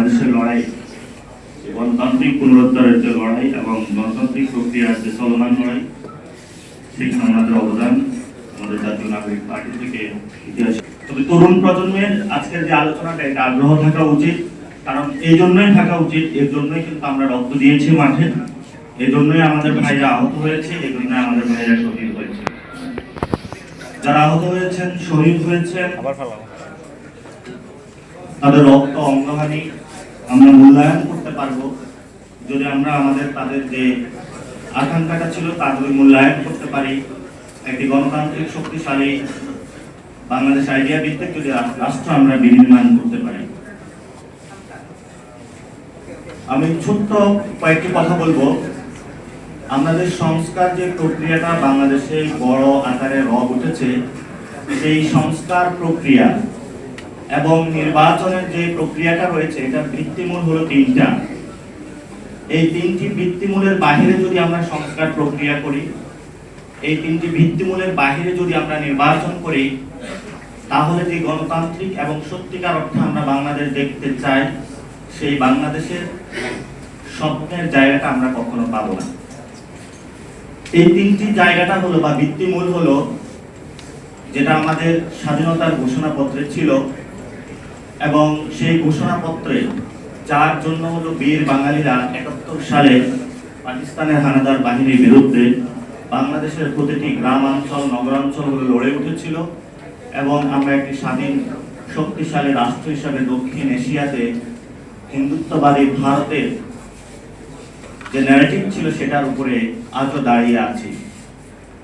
বাংলাদেশের লড়াই, গণতান্ত্রিক পুনরুদ্ধারের যে লড়াই এবং গণতান্ত্রিক প্রক্রিয়ার যে চলমান লড়াই, সেখানে আমাদের অবদান আমাদের জাতীয় নাগরিক পার্টি থেকে ইতিহাস। তবে তরুণ প্রজন্মের আজকের যে আলোচনাটা, এটা আগ্রহ থাকা উচিত, কারণ এই জন্যই থাকা উচিত, এর জন্যই কিন্তু আমরা রক্ত দিয়েছি মাঠে, এই জন্যই আমাদের ভাইরা আহত হয়েছে, এই জন্যই আমাদের ভাইরা শহীদ হয়েছে। যারা আহত হয়েছেন, শহীদ হয়েছেন, তাদের রক্ত অঙ্গহানি আমরা মূল্যায়ন করতে পারবো যদি আমরা তাদের যে আকাঙ্ক্ষাটা ছিল তা যদি মূল্যায়ন করতে পারি। একটি গণতান্ত্রিক শক্তিশালী বাংলাদেশ আইডিয়া ভিত্তিক যদি রাষ্ট্র আমরা বিনির্মাণ করতে পারি। আমি ছোট্ট কয়েকটি কথা বলবো। আমাদের সংস্কার যে প্রক্রিয়াটা বাংলাদেশে বড় আকারে রব উঠেছে, সেই সংস্কার প্রক্রিয়া এবং নির্বাচনের যে প্রক্রিয়াটা রয়েছে, এটার ভিত্তিমূল হলো তিনটা। এই তিনটি ভিত্তিমূলের বাহিরে যদি আমরা সংস্কার প্রক্রিয়া করি, এই তিনটি ভিত্তিমূলের বাহিরে যদি আমরা নির্বাচন করি, তাহলে যে গণতান্ত্রিক এবং সত্যিকার অর্থে আমরা বাংলাদেশ দেখতে চাই, সেই বাংলাদেশের স্বপ্নের জায়গাটা আমরা কখনো পাবো না। এই তিনটি জায়গাটা হলো বা ভিত্তিমূল হলো, যেটা আমাদের স্বাধীনতার ঘোষণাপত্রে ছিল এবং সেই ঘোষণাপত্রে যার জন্য হলো বীর বাঙালিরা ৭১ সালে পাকিস্তানের হানাদার বাহিনীর বিরুদ্ধে বাংলাদেশের প্রতিটি গ্রামাঞ্চল নগরাঞ্চল হলো লড়ে উঠেছিল এবং আমরা একটি স্বাধীন শক্তিশালী রাষ্ট্র হিসাবে দক্ষিণ এশিয়াতে হিন্দুত্ববাদী ভারতের যে ন্যারেটিভ ছিল সেটার উপরে আজও দাঁড়িয়ে আছি।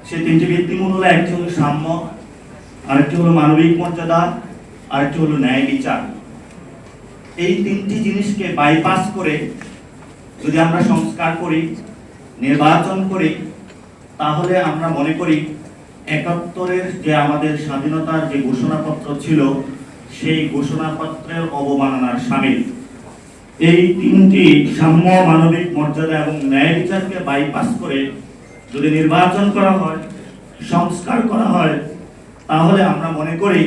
সেই তিনটি ভিত্তিমূল হলো, একটি হলো সাম্য, আরেকটি হলো মানবিক মর্যাদা, আরেকটি হলো ন্যায় বিচার। এই তিনটি জিনিসকে বাইপাস করে যদি আমরা সংস্কার করি, নির্বাচন করি, তাহলে আমরা মনে করি ৭১-এর যে আমাদের স্বাধীনতার যে ঘোষণাপত্র ছিল, সেই ঘোষণাপত্রের অবমাননার শামিল। এই তিনটি সাম্য, মানবিক মর্যাদা এবং ন্যায় বিচারকে বাইপাস করে যদি নির্বাচন করা হয়, সংস্কার করা হয়, তাহলে আমরা মনে করি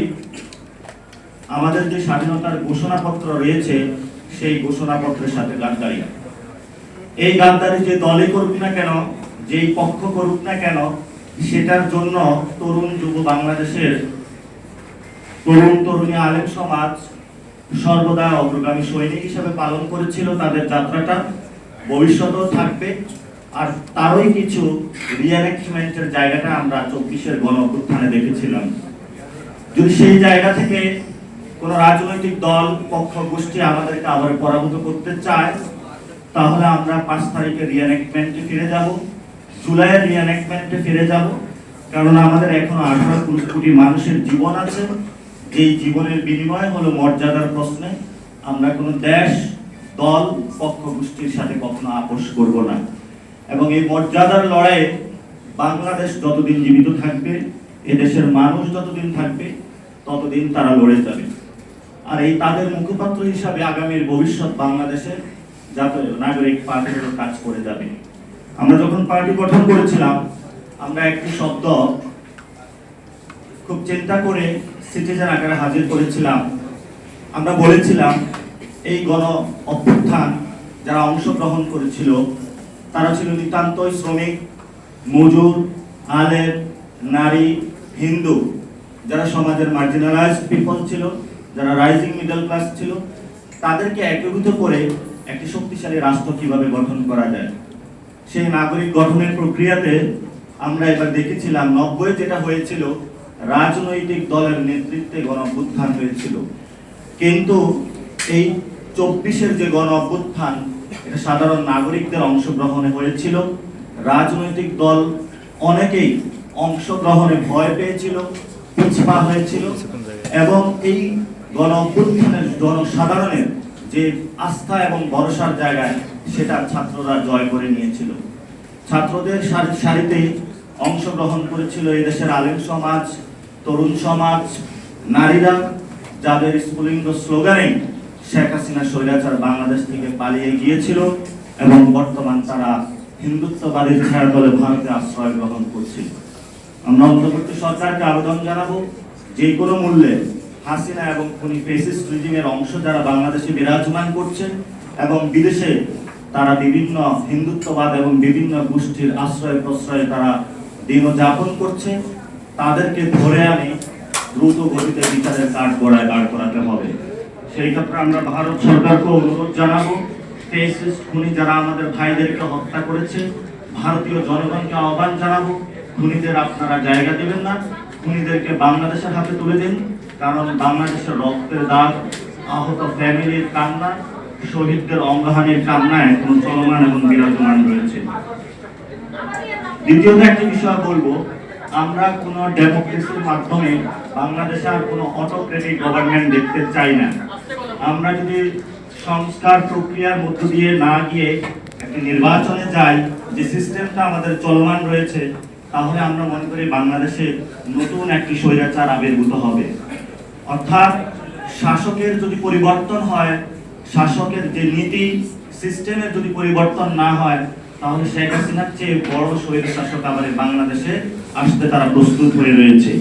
আমাদের যে স্বাধীনতার ঘোষণাপত্র রয়েছে, সেই ঘোষণাপত্রের সাথে গাদ্দারি। এই গাদ্দারি যে দলে করুক না কেন, যেই পক্ষ করুক না কেন, সেটার জন্য তরুণ যুব বাংলাদেশের তরুণ তরুণী আলেম সমাজ সর্বদা অগ্রগামী সৈনিক হিসেবে পালন করেছিল তাদের যাত্রাটা, ভবিষ্যতেও থাকবে। আর তারই কিছু রিএনেক্টমেন্টের জায়গাটা আমরা ২৪-এর গণ অভ্যুত্থানে দেখেছিলাম। যদি সেই জায়গা থেকে কোন রাজনৈতিক দল, পক্ষ, গোষ্ঠী আমাদেরকে আবার পরাভূত করতে চায়, তাহলে আমরা ৫ তারিখে রিএনেক্টমেন্টে ফিরে যাব, জুলাইয়ের রিএনেক্টমেন্টে ফিরে যাব। কারণ আমাদের এখনো ১৮ কোটি মানুষের জীবন আছে, যেই জীবনের বিনিময় হলো মর্যাদার প্রশ্নে আমরা কোনো দেশ, দল, পক্ষ, গোষ্ঠীর সাথে কখনো আপোষ করব না। এবং এই মর্যাদার লড়াইয়ে বাংলাদেশ যতদিন জীবিত থাকবে, এদেশের মানুষ যতদিন থাকবে, ততদিন তারা লড়ে যাবে। আর এই তাদের মুখপাত্র হিসাবে আগামীর ভবিষ্যৎ বাংলাদেশের জাতীয় নাগরিক পার্টির কাজ করে যাবে। আমরা যখন পার্টি গঠন করেছিলাম, আমরা একটি শব্দ খুব চিন্তা করে সিটিজেন আকারে হাজির করেছিলাম। আমরা বলেছিলাম, এই গণ অভ্যুত্থান যারা অংশগ্রহণ করেছিল, তারা ছিল নিতান্তই শ্রমিক, মজুর, আলেম, নারী, হিন্দু, যারা সমাজের মার্জিনালাইজড পিপল ছিল, যারা রাইজিং মিডল ক্লাস ছিল। তাদেরকে একীভূত করে একটি শক্তিশালী রাষ্ট্র কিভাবে গঠন করা যায়, সেই নাগরিক গঠনের প্রক্রিয়াতে আমরা এবার দেখেছিলাম ৯০ যেটা হয়েছিল, রাজনৈতিক দলের নেতৃত্বে গণ অভ্যুত্থান হয়েছিল। কিন্তু এই ২৪-এর যে গণ অভ্যুত্থান, এটা সাধারণ নাগরিকদের অংশগ্রহণে হয়েছিল। রাজনৈতিক দল অনেকেই অংশগ্রহণে ভয় পেয়েছিল, পিছপা হয়েছিল এবং এই গণ অভ্যুত্থানের জনসাধারণের যে আস্থা এবং ভরসার জায়গায়, সেটা ছাত্ররা জয় করে নিয়েছিল। ছাত্রদের সারিতে অংশগ্রহণ করেছিল এদেশের আলেম সমাজ, তরুণ সমাজ, নারীরা, যাদের স্ফুলিঙ্গ স্লোগানে শেখ হাসিনা স্বৈরাচার বাংলাদেশ থেকে পালিয়ে গিয়েছিল এবং বর্তমান তারা হিন্দুত্ববাদীর ছায়াতলে ভারতে আশ্রয় গ্রহণ করছিল। আমরা অন্তর্বর্তী সরকারকে আবেদন জানাবো, যে কোনো মূল্যে হাসিনা এবং খুনি ফ্যাসিস্ট রিজিমের অংশ যারা বাংলাদেশে বিরাজমান করছেন এবং বিদেশে তারা বিভিন্ন হিন্দুত্ববাদ এবং বিভিন্ন গোষ্ঠীর আশ্রয় প্রশ্রয়ে তারা দিনযাপন করছে, তাদেরকে ধরে আনে দ্রুত গতিতে বিচারের কাঠগড়ায় দাঁড় করাতে হবে। সেই ক্ষেত্রে আমরা ভারত সরকারকে অনুরোধ জানাবো, ফ্যাসিস্ট খুনি যারা আমাদের ভাইদেরকে হত্যা করেছে, ভারতীয় জনগণকে আহ্বান জানাবো, খুনিদের আপনারা জায়গা দিবেন না, খুনিদেরকে বাংলাদেশের হাতে তুলে দিন। কারণ বাংলাদেশের রক্তের দাগ, আহত ফ্যামিলির কান্না, শহীদদের অঙ্গহানির কান্না এখন চলমান এবং বিরাজমান রয়েছে। দ্বিতীয়ত একটি বিষয় বলবো, আমরা কোনো ডেমোক্রেসির মাধ্যমে বাংলাদেশে আর কোনো অটোক্রেটিক গভর্নমেন্ট দেখতে চাই না। আমরা যদি সংস্কার প্রক্রিয়ার মধ্য দিয়ে না গিয়ে একটি নির্বাচনে যাই, যে সিস্টেমটা আমাদের চলমান রয়েছে, তাহলে আমরা মনে করি বাংলাদেশে নতুন একটি স্বৈরাচার আবির্ভূত হবে। অর্থাৎ শাসকের যদি পরিবর্তন হয়, শাসকের যে নীতি সিস্টেমের যদি পরিবর্তন না হয়, তাহলে শেখ হাসিনার চেয়ে বড় স্বৈর শাসক আবার বাংলাদেশে আসতে তারা প্রস্তুত হয়ে রয়েছে।